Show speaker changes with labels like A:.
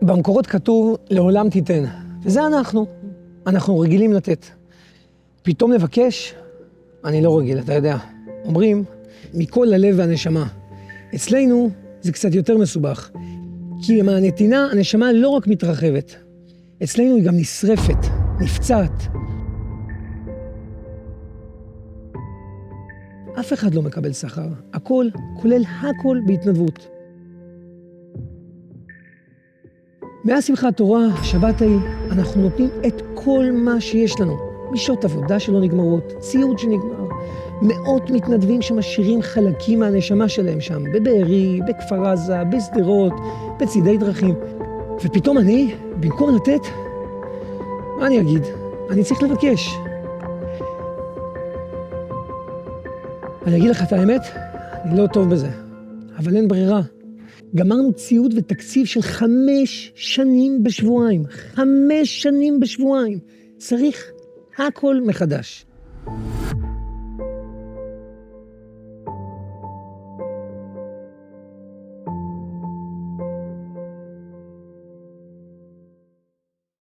A: במקורות כתוב, לעולם תיתן. וזה אנחנו רגילים לתת. פתאום לבקש, אני לא רגיל, אתה יודע. אומרים, מכל הלב והנשמה. אצלנו זה קצת יותר מסובך. כי מהנתינה, הנשמה לא רק מתרחבת. אצלנו היא גם נשרפת, נפצעת. אף אחד לא מקבל שכר. הכל, כולל הכל בהתנדבות. מאז שמחת תורה, שבת ההיא, אנחנו נותנים את כל מה שיש לנו. משעות עבודה שלא נגמרות, ציוד שנגמר. מאות מתנדבים שמשאירים חלקים מהנשמה שלהם שם, בבארי, בכפר עזה, בשדרות, בצידי דרכים. ופתאום אני, במקום לתת, מה אני אגיד? אני צריך לבקש. אני אגיד לך את האמת, אני לא טוב בזה, אבל אין ברירה. גמרנו ציוד ותקציב של 5 שנים בשבועיים. 5 שנים בשבועיים. צריך הכל מחדש.